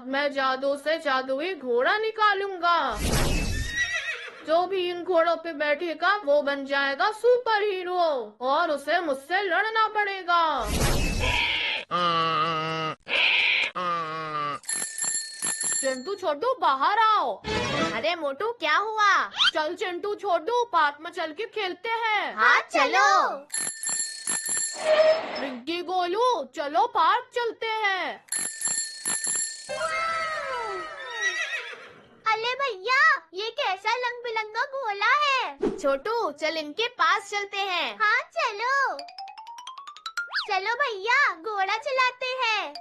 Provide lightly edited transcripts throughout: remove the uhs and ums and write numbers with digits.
मैं जादू से जादुई घोड़ा निकालूंगा। जो भी इन घोड़ों पे बैठेगा वो बन जाएगा सुपर हीरो और उसे मुझसे लड़ना पड़ेगा। चिंटू छोटू बाहर आओ। अरे मोटू क्या हुआ? चल चिंटू छोटू पार्क में चल के खेलते हैं। हाँ चलो। रिंकी गोलू चलो पार्क चलते हैं। अरे भैया ये कैसा रंग बिरंगा घोड़ा है? छोटू चल इनके पास चलते हैं। हाँ चलो। चलो भैया घोड़ा चलाते हैं।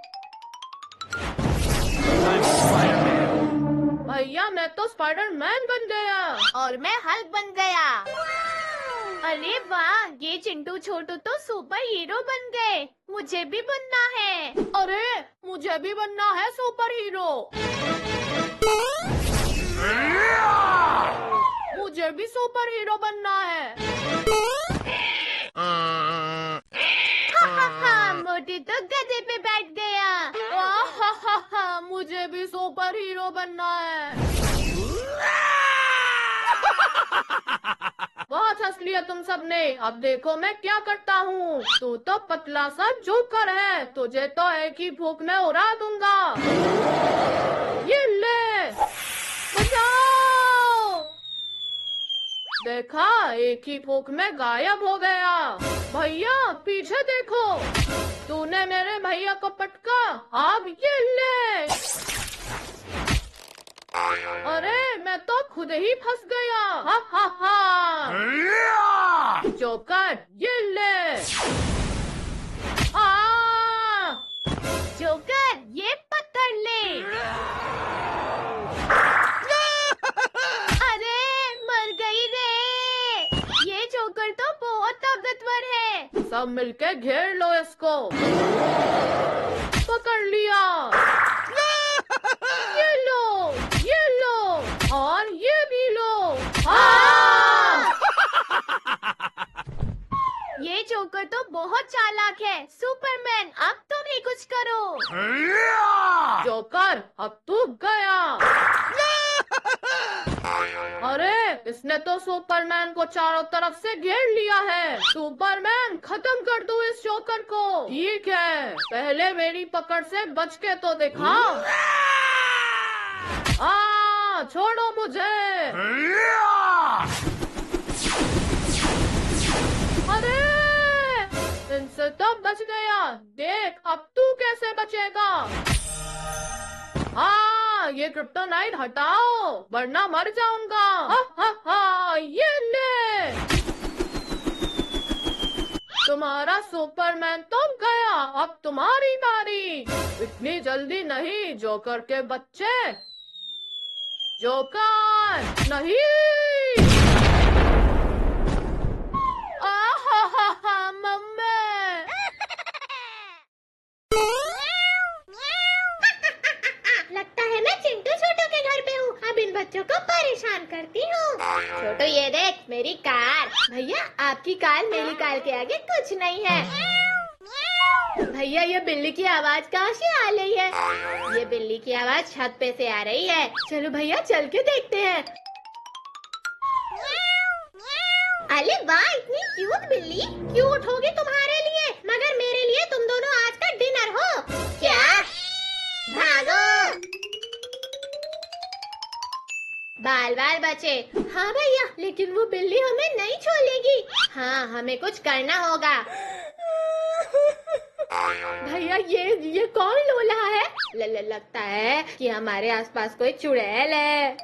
भैया मैं तो स्पाइडरमैन बन गया। और मैं हल्क बन गया। अरे वाह ये चिंटू छोटू तो सुपर हीरो बन गए। मुझे भी बनना है। अरे मुझे भी बनना है सुपर हीरो। मुझे भी सुपर हीरो बनना है। मोटू तो गधे पे बैठ गया। मुझे भी सुपर हीरो बनना है। बहुत हंस लिया तुम सबने। अब देखो मैं क्या करता हूँ। तू तो पतला सा जोकर है, तुझे तो एक ही फूंक में उड़ा दूंगा। ये ले बचाओ। देखा एक ही फूंक में गायब हो गया। भैया पीछे देखो, तूने मेरे भैया को पटका, अब ये ले। अरे मैं तो खुद ही फंस गया। हा हा हा। जोकर ये ले। जोकर ये पकड़ ले। अरे मर गई रे। ये जोकर तो बहुत ताकतवर है। सब मिलके घेर लो इसको। पकड़ लिया। ये लो और ये भी लो। ये जोकर तो बहुत चालाक है। सुपरमैन अब तुम ही कुछ करो। जोकर अब तू गया। अरे इसने तो सुपरमैन को चारों तरफ से घेर लिया है। सुपरमैन खत्म कर दो इस जोकर को। ठीक है पहले मेरी पकड़ से बच के तो दिखा। छोड़ो मुझे। अरे इनसे तो बच गया। देख अब तू कैसे बचेगा। ये क्रिप्टोनाइट हटाओ वरना मर जाऊंगा। ये ले। तुम्हारा सुपरमैन तो गया, अब तुम्हारी बारी। इतनी जल्दी नहीं जोकर के बच्चे। जोकर नहीं। मम्मी। लगता है मैं चिंटू छोटू के घर पे हूँ। अब इन बच्चों को परेशान करती हूँ। छोटू ये देख मेरी कार। भैया आपकी कार मेरी कार के आगे कुछ नहीं है। भैया ये बिल्ली की आवाज कहाँ से आ रही है? ये बिल्ली की आवाज छत पे से आ रही है। चलो भैया चल के देखते हैं। अरे वाह इतनी क्यूट बिल्ली। क्यूट होगी तुम्हारे लिए मगर मेरे लिए तुम दोनों आज का डिनर हो। क्या? भागो। बाल बाल बचे। हाँ भैया लेकिन वो बिल्ली हमें नहीं छोड़ेगी। हाँ हमें कुछ करना होगा। भैया ये कौन लोला है? लगता है कि हमारे आसपास कोई चुड़ैल है।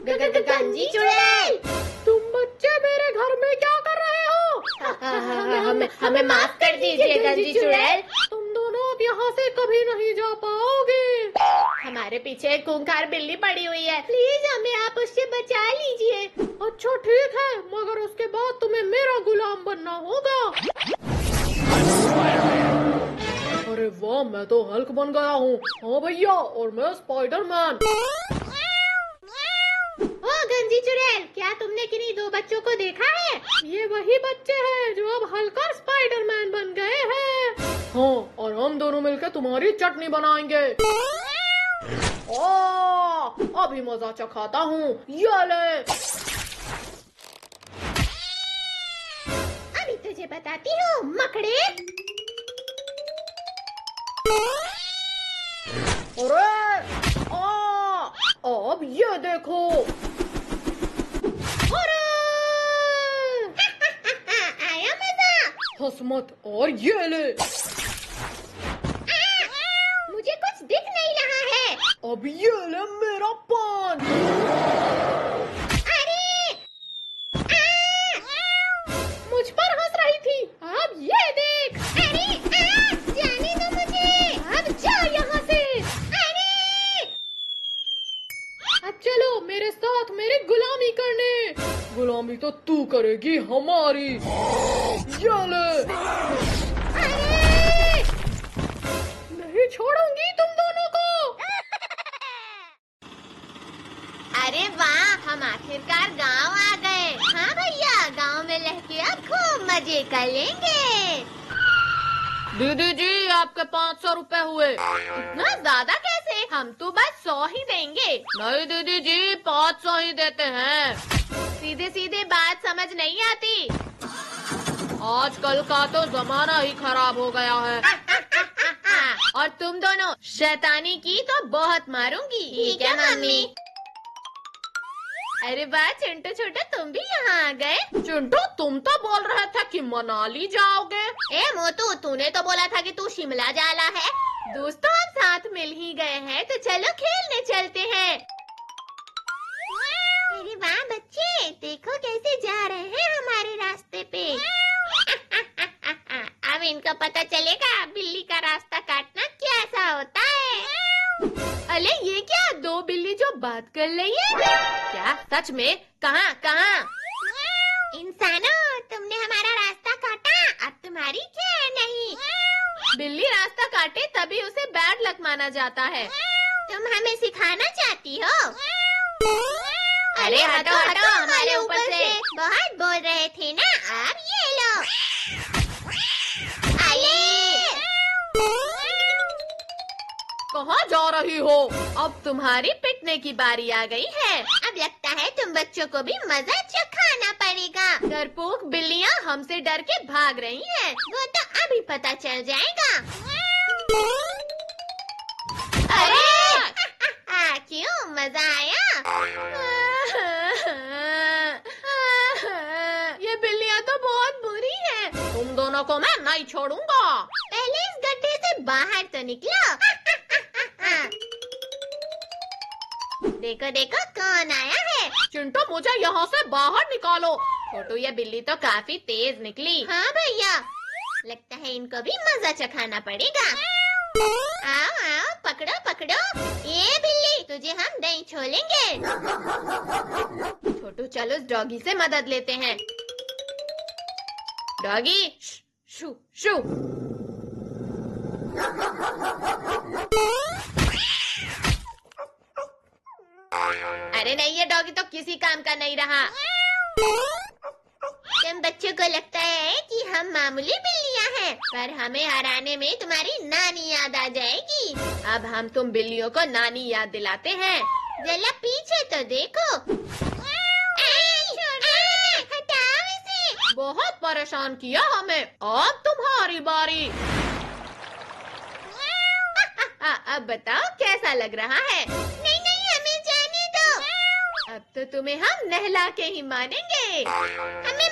गंजी चुड़ैल। तुम बच्चे मेरे घर में क्या कर रहे हो? हमें माफ कर दीजिए गंजी चुड़ैल। तुम दोनों अब यहाँ से कभी नहीं जा पाओगे। हमारे पीछे एक खूंखार बिल्ली पड़ी हुई है। प्लीज हमें आप उससे बचा लीजिए। अच्छा ठीक है मगर उसके बाद तुम्हें मेरा गुलाम बनना होगा। अरे वाह मैं तो हल्क बन गया हूँ। हाँ भैया और मैं स्पाइडरमैन। गंजी चुड़ैल क्या तुमने किन्हीं दो बच्चों को देखा है? ये वही बच्चे हैं जो अब हल्क और स्पाइडरमैन बन गए हैं। हाँ और हम दोनों मिलकर तुम्हारी चटनी बनाएंगे। ओ, अभी मजा चखाता हूँ, ये ले। अभी तुझे बताती हूँ मकड़े। अरे, अब ये देखो। अरे आया मजा। हंस मत और ये ले। मुझे कुछ दिख नहीं रहा है। अब ये ले मेरा पान। अरे मुझ पर हंस रही थी, अब ये देख। अरे जाने दो मुझे, अब जा यहाँ से। अरे अब चलो मेरे साथ मेरी गुलामी करने। गुलामी तो तू करेगी हमारी। ये ले। अरे नहीं छोड़ूंगी तुम दोनों को। अरे वाह, हम आखिरकार गांव आ गए। हाँ भैया, गांव में रह के अब खूब मजे कर लेंगे। दीदी जी, आपके 500 रुपए हुए। इतना ज्यादा कैसे? हम तो बस 100 ही देंगे। नहीं दीदी जी, 500 ही देते हैं। सीधे सीधे बात समझ नहीं आती। आजकल का तो जमाना ही खराब हो गया है। और तुम दोनों शैतानी की तो बहुत मारूंगी। ठीक है मम्मी। अरे वाह चिंटू छोटा, तुम भी यहाँ आ गए। चिंटू, तुम तो बोल रहे थे कि मनाली जाओगे। ए मोटू, तूने तो बोला था कि तू शिमला जाना है। दोस्तों, हम साथ मिल ही गए हैं, तो चलो खेलने चलते हैं। अरे वाह बच्चे, देखो कैसे जा रहे हैं हमारे रास्ते पे। अब इनको पता चलेगा बिल्ली का रास्ता काटना कैसा होता है। अरे ये क्या, 2 बिल्ली जो बात कर रही है? क्या सच में? कहाँ कहाँ? इंसानों, तुमने हमारा रास्ता काटा, अब तुम्हारी खैर नहीं। बिल्ली रास्ता काटे तभी उसे बैड लक माना जाता है। तुम हमें सिखाना चाहती हो? अरे हटो हटो हमारे ऊपर से। बहुत बोल रहे थे ना, अब ये लो। कहाँ जा रही हो? अब तुम्हारी पिटने की बारी आ गई है। अब लगता है तुम बच्चों को भी मजा चखाना पड़ेगा। डरपोक बिल्लियाँ हमसे डर के भाग रही हैं। वो तो अभी पता चल जाएगा। अरे क्यों, मजा आया? ये बिल्लियाँ तो बहुत बुरी हैं। तुम दोनों को मैं नहीं छोड़ूंगा। पहले इस गड्ढे से बाहर तो निकलो। देखो देखो कौन आया है। चिंटू, मुझे यहाँ से बाहर निकालो। छोटू, ये बिल्ली तो काफी तेज निकली। हाँ भैया, लगता है इनको भी मजा चखाना पड़ेगा। आओ आओ, पकड़ो पकड़ो। ये बिल्ली, तुझे हम नहीं छोड़ेंगे। छोटू, चलो इस डॉगी से मदद लेते हैं। डॉगी, शू शू। अरे नहीं, ये डॉगी तो किसी काम का नहीं रहा। तुम बच्चों को लगता है कि हम मामूली बिल्लियां हैं, पर हमें हराने में तुम्हारी नानी याद आ जाएगी। अब हम तुम बिल्लियों को नानी याद दिलाते हैं। जरा पीछे तो देखो। हटाओ इसे। बहुत परेशान किया हमें, अब तुम्हारी बारी। अब बताओ कैसा लग रहा है? नहीं नहीं, हमें जाने दो। अब तो तुम्हें हम नहला के ही मानेंगे। हमें